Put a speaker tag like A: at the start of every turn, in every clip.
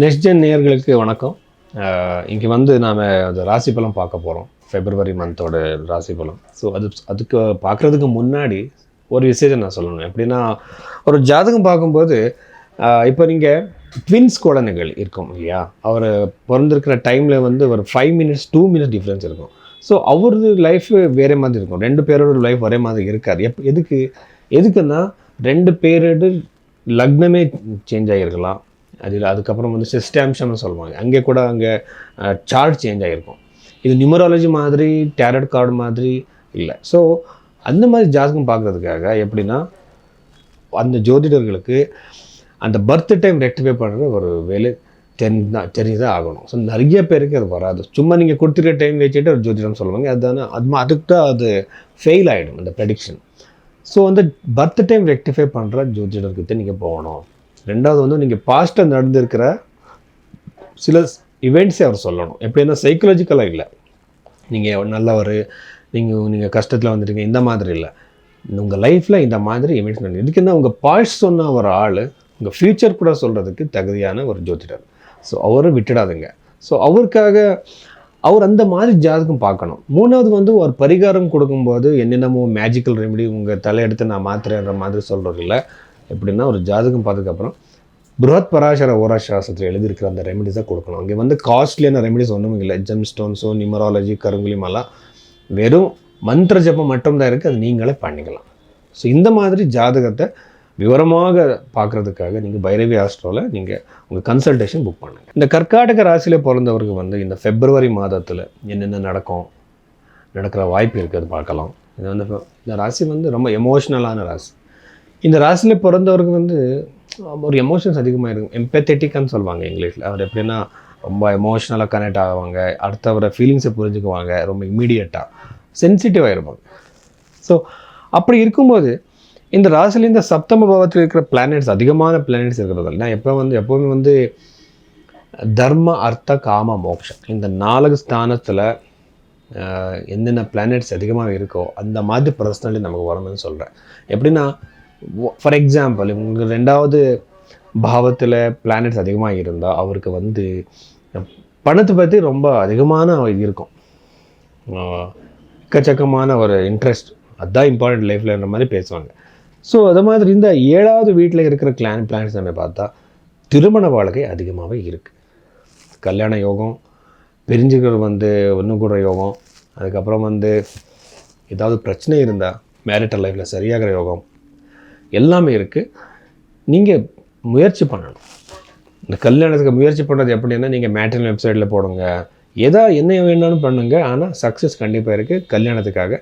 A: Next gen நேயர்களுக்கு வணக்கம். இங்கே வந்து நாம் அந்த ராசி பலம் பார்க்க போகிறோம். ஃபெப்ரவரி மந்தோட ராசி பலம். ஸோ அதுக்கு பார்க்குறதுக்கு முன்னாடி ஒரு விஷயத்தை நான் சொல்லணும். எப்படின்னா, ஒரு ஜாதகம் பார்க்கும்போது இப்போ நீங்கள் ட்வின்ஸ் குழந்தைகள் இருக்கும் இல்லையா, அவர் பிறந்திருக்கிற டைமில் வந்து ஒரு 5 மினிட்ஸ் 2 மினிட்ஸ் டிஃப்ரென்ஸ் இருக்கும். ஸோ அவரது லைஃப் வேறு மாதிரி இருக்கும். 2 பேரோட லைஃப் ஒரே மாதிரி இருக்காது. எதுக்குன்னா 2 பேரோட லக்னமே சேஞ்ச் ஆகிருக்கலாம். அதுக்கப்புறம் வந்து சிஸ்டாம்சம்னு சொல்லுவாங்க. அங்கே கூட சார்ட் சேஞ்ச் ஆகிருக்கும். இது நியூமராலஜி மாதிரி டேரட் கார்டு மாதிரி இல்லை. ஸோ அந்த மாதிரி ஜாதகம் பார்க்குறதுக்காக எப்படின்னா, அந்த ஜோதிடர்களுக்கு அந்த பர்த் டைம் ரெக்டிஃபை பண்ணுற ஒரு வேலை தெரிஞ்சுதான் ஆகணும். ஸோ நிறைய பேருக்கு அது வராது. சும்மா நீங்கள் கொடுத்துருக்க டைம் வச்சுட்டு ஒரு ஜோதிடம் சொல்லுவாங்க. அதுக்கு தான் அது ஃபெயில் ஆகிடும் அந்த ப்ரெடிக்ஷன். ஸோ அந்த பர்த் டைம் ரெக்டிஃபை பண்ணுற ஜோதிடர்கிட்ட நீங்கள் போகணும். ரெண்டாவது வந்து நீங்கள் பாஸ்ட்டில் நடந்திருக்கிற சில இவெண்ட்ஸே அவர் சொல்லணும். எப்படின்னா சைக்கலாஜிக்கலாக இல்லை, நீங்கள் நல்லவர், நீங்கள் கஷ்டத்தில் வந்துட்டீங்க, இந்த மாதிரி இல்லை. உங்கள் லைஃப்பில் இந்த மாதிரி இவெண்ட்ஸ் நடந்து இதுக்குன்னா உங்கள் பாஸ்ட் சொன்ன ஒரு ஆள் உங்கள் ஃப்யூச்சர் கூட சொல்கிறதுக்கு தகுதியான ஒரு ஜோதிடர். ஸோ அவரை விட்டுடாதுங்க. ஸோ அவருக்காக அவர் அந்த மாதிரி ஜாதகம் பார்க்கணும். மூணாவது வந்து ஒரு பரிகாரம் கொடுக்கும்போது என்னென்னமோ மேஜிக்கல் ரெமெடி உங்கள் தலையெடுத்து நான் மாத்திரன்ற மாதிரி சொல்கிறது இல்லை. எப்படின்னா, ஒரு ஜாதகம் பார்த்ததுக்கப்புறம் பிருஹத் பராசர ஓரா சாஸ்திரத்தில் எழுதியிருக்கிற அந்த ரெமெடிஸை கொடுக்கணும். அங்கே வந்து காஸ்ட்லியான ரெமெடிஸ் ஒன்றும் இல்லை. ஜெம் ஸ்டோன்ஸோ நியூமராலஜி கருங்குலிமெல்லாம் வெறும் மந்திர ஜபம் மட்டும்தான் இருக்குது. அது நீங்களே பண்ணிக்கலாம். ஸோ இந்த மாதிரி ஜாதகத்தை விவரமாக பார்க்குறதுக்காக நீங்கள் பைரவி ஆஸ்ட்ரோவில் நீங்கள் உங்கள் கன்சல்டேஷன் புக் பண்ணுங்கள். இந்த கர்நாடக ராசியில் பிறந்தவருக்கு வந்து இந்த ஃபெப்ரவரி மாதத்தில் என்னென்ன நடக்கிற வாய்ப்பு இருக்குது அது பார்க்கலாம். இது வந்து இந்த ராசி வந்து ரொம்ப எமோஷ்னலான ராசி. இந்த ராசியில் பிறந்தவருக்கு வந்து ஒரு எமோஷன்ஸ் அதிகமாக இருக்கும். எம்பத்தட்டிக்னு சொல்லுவாங்க இங்கிலீஷில். அவர் எப்படின்னா ரொம்ப எமோஷ்னலாக கனெக்ட் ஆகுவாங்க, அடுத்தவரை ஃபீலிங்ஸை புரிஞ்சுக்குவாங்க, ரொம்ப இம்மீடியட்டாக சென்சிட்டிவாக இருப்பாங்க. ஸோ அப்படி இருக்கும்போது இந்த ராசியில் இந்த சப்தம பாவத்தில் இருக்கிற பிளானெட்ஸ், அதிகமான பிளானெட்ஸ் இருக்கிறதால நான் எப்போவுமே வந்து தர்ம அர்த்த காம மோக்ஷம் இந்த 4 ஸ்தானத்தில் என்னென்ன பிளானெட்ஸ் அதிகமாக இருக்கோ அந்த மாதிரி பர்சனலி நமக்கு வரணும்னு சொல்கிறேன். எப்படின்னா, ஃபார் எக்ஸாம்பிள், உங்களுக்கு 2வது பாவத்தில் பிளானெட்ஸ் அதிகமாக இருந்தால் அவருக்கு வந்து பணத்தை பற்றி ரொம்ப அதிகமான இருக்கும், எக்கச்சக்கமான ஒரு இன்ட்ரெஸ்ட், அதுதான் இம்பார்ட்டன்ட் லைஃப்லன்ற மாதிரி பேசுவாங்க. ஸோ அது மாதிரி இந்த 7வது வீட்டில் இருக்கிற பிளானெட்ஸ் நம்ம பார்த்தா திருமண வாழ்க்கை அதிகமாகவே இருக்குது. கல்யாண யோகம், பிரிஞ்சுக்கிற வந்து ஒன்று கூட யோகம், அதுக்கப்புறம் வந்து ஏதாவது பிரச்சனை இருந்தால் மேரிட்டல் லைஃப்பில் சரியாகிற யோகம் எல்லாமே இருக்குது. நீங்கள் முயற்சி பண்ணணும். இந்த கல்யாணத்துக்கு முயற்சி பண்ணுறது எப்படின்னா, நீங்கள் மேட்ரிமோனி வெப்சைட்டில் போடுங்க, என்ன வேணாலும் பண்ணுங்க, ஆனால் சக்ஸஸ் கண்டிப்பாக இருக்குது கல்யாணத்துக்காக.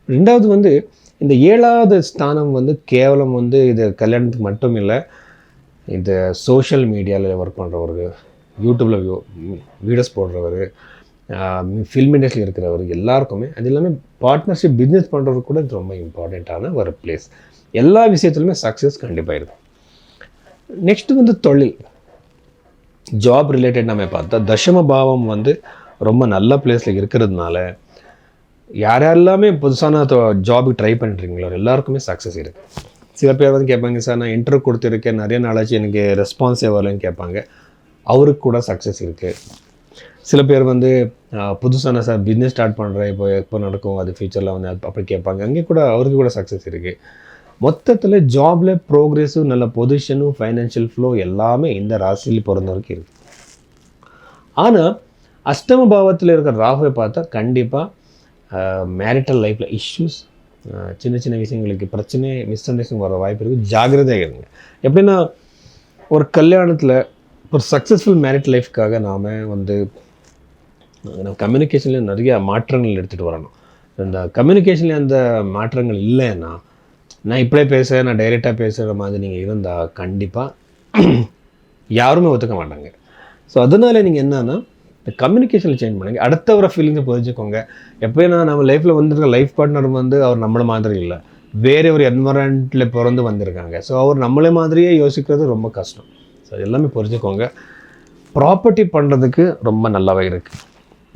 A: ரெண்டாவது வந்து இந்த 7வது ஸ்தானம் வந்து கேவலம் வந்து இது கல்யாணத்துக்கு மட்டும் இல்லை, இந்த சோஷியல் மீடியாவில் ஒர்க் பண்ணுறவருக்கு, யூடியூப்பில் வீடியோஸ் போடுறவர், ஃபில்ம் இண்டஸ்ட்ரியில் இருக்கிறவர் எல்லாருக்குமே, அது எல்லாமே பார்ட்னர்ஷிப் பிஸ்னஸ் பண்ணுறவருக்கு கூட இது ரொம்ப இம்பார்ட்டண்ட்டான ஒரு பிளேஸ். எல்லா விஷயத்துலையுமே சக்ஸஸ் கண்டிப்பாக இருக்கும். நெக்ஸ்ட்டு வந்து தொழில், ஜாப் ரிலேட்டட் நம்ம பார்த்தா தசம பாவம் வந்து ரொம்ப நல்ல பிளேஸில் இருக்கிறதுனால யாரெல்லாமே புதுசான ஜாபுக்கு ட்ரை பண்ணுறீங்களோ எல்லாருக்குமே சக்ஸஸ் இருக்குது. சில பேர் வந்து கேட்பாங்க, சார் நான் இன்டர்வியூ கொடுத்துருக்கேன், நிறைய நாளாச்சு எனக்கு ரெஸ்பான்ஸே வரலன்னு கேட்பாங்க, அவருக்கு கூட சக்ஸஸ் இருக்குது. சில பேர் வந்து புதுசான சார் பிஸ்னஸ் ஸ்டார்ட் பண்ணுறேன், எப்போ நடக்கும் அது ஃபியூச்சரில் வந்து அப்படி கேட்பாங்க, அங்கே கூட அவருக்கு கூட சக்ஸஸ் இருக்குது. மொத்தத்தில் ஜாபில் ப்ரோக்ரெஸும் நல்ல பொசிஷனும் ஃபைனான்ஷியல் ஃப்ளோ எல்லாமே இந்த ராசியில் பிறந்தவருக்கு இருக்குது. ஆனால் அஷ்டம பாவத்தில் இருக்கிற ராகுவை பார்த்தா கண்டிப்பாக மேரிட்டல் லைஃப்பில் இஷ்யூஸ், சின்ன சின்ன விஷயங்களுக்கு பிரச்சனை, மிஸ் அண்டர்ஸ்டாண்டிங் வர வாய்ப்பு இருக்குது. ஜாகிரதையாக இருங்க. எப்படின்னா, ஒரு கல்யாணத்தில் ஒரு சக்ஸஸ்ஃபுல் மேரிட்டல் லைஃப்க்காக நாம் வந்து நம்ம கம்யூனிகேஷனில் நிறைய மாற்றங்கள் எடுத்துகிட்டு வரணும். இந்த கம்யூனிகேஷனில் அந்த மாற்றங்கள் இல்லைன்னா, நான் இப்படியே பேசுகிறேன், நான் டைரெக்டாக பேசுகிற மாதிரி நீங்கள் இருந்தால் கண்டிப்பாக யாருமே ஒத்துக்க மாட்டாங்க. ஸோ அதனால நீங்கள் என்னன்னா, இந்த கம்யூனிகேஷனில் சேஞ்ச் பண்ணுங்க. அடுத்தவரை ஃபீலிங்கை புரிஞ்சுக்கோங்க. எப்போனா நம்ம லைஃப்பில் வந்துருக்க லைஃப் பார்ட்னர் வந்து அவர் நம்மளை மாதிரி இல்லை, வேறு ஒரு என்வரான்மெண்ட்டில் பிறந்து வந்திருக்காங்க. ஸோ அவர் நம்மளே மாதிரியே யோசிக்கிறது ரொம்ப கஷ்டம். ஸோ எல்லாமே புரிஞ்சுக்கோங்க. ப்ராப்பர்ட்டி பண்ணுறதுக்கு ரொம்ப நல்லாவே இருக்குது.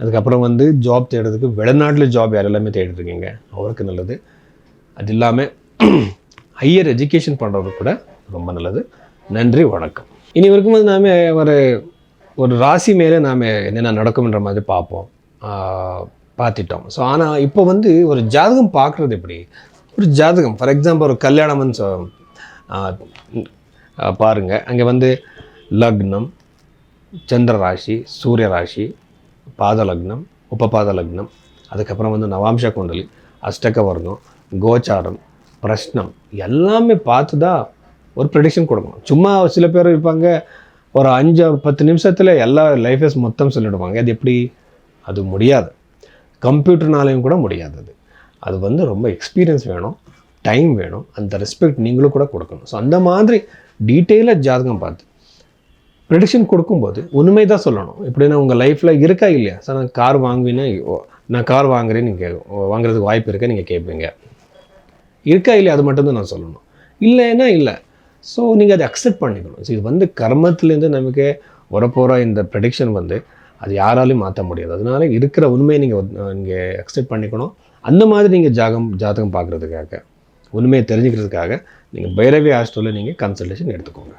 A: அதுக்கப்புறம் வந்து ஜாப் தேடுறதுக்கு வெளிநாட்டில் ஜாப் யாரெல்லாமே தேடிட்டுருக்கீங்க அவருக்கு நல்லது. அது இல்லாமல் ஹையர் எஜுகேஷன் பண்ணுறதுக்கு கூட ரொம்ப நல்லது. நன்றி, வணக்கம். இனி இருக்கும்போது நாம் ஒரு ஒரு ராசி மேலே நாம் என்னென்ன நடக்கும்ன்ற மாதிரி பார்ப்போம், பார்த்துட்டோம். ஸோ ஆனால் இப்போ வந்து ஒரு ஜாதகம் பார்க்குறது எப்படி, ஒரு ஜாதகம் ஃபார் எக்ஸாம்பிள் ஒரு கல்யாணம்னு பாருங்கள். அங்கே வந்து லக்னம், சந்திர ராசி, சூரிய ராசி, பாத லக்னம், உபபாத லக்னம், அதுக்கப்புறம் வந்து நவாம்ச குண்டலி, அஷ்டக வர்க்கம், கோச்சாரம், பிரஷ்னம் எல்லாமே பார்த்து தான் ஒரு ப்ரெடிக்ஷன் கொடுக்கணும். சும்மா சில பேர் இருப்பாங்க ஒரு 5-10 நிமிஷத்தில் எல்லா லைஃபஸ் மொத்தம் சொல்லிடுவாங்க. அது எப்படி? அது முடியாது, கம்ப்யூட்டர்னாலையும் கூட முடியாது. அது வந்து ரொம்ப எக்ஸ்பீரியன்ஸ் வேணும், டைம் வேணும், அந்த ரெஸ்பெக்ட் நீங்களும் கூட கொடுக்கணும். ஸோ அந்த மாதிரி டீட்டெயிலாக ஜாதகம் பார்த்து ப்ரெடிக்ஷன் கொடுக்கும்போது உண்மை தான் சொல்லணும். எப்படின்னா உங்கள் லைஃப்பில் இருக்கா இல்லையா? சார் நான் கார் வாங்குவீன்னா, நான் கார் வாங்குறேன்னு நீங்கள் வாங்குறதுக்கு வாய்ப்பு இருக்கா நீங்கள் கேட்பீங்க. இருக்கா இல்லையா அது மட்டும்தான் நான் சொல்லணும். இல்லைன்னா இல்லை. ஸோ நீங்கள் அதை அக்செப்ட் பண்ணிக்கணும். ஸோ இது வந்து கர்மத்துலேருந்து நமக்கு வரப்போகிற இந்த ப்ரெடிக்ஷன் வந்து அது யாராலையும் மாற்ற முடியாது. அதனால இருக்கிற உண்மையை நீங்கள் அக்செப்ட் பண்ணிக்கணும். அந்த மாதிரி நீங்கள் ஜாதகம் பார்க்குறதுக்காக, உண்மையை தெரிஞ்சுக்கிறதுக்காக நீங்கள் பைரவி ஆஸ்ட்ரோவில் நீங்கள் கன்சல்டேஷன் எடுத்துக்கோங்க.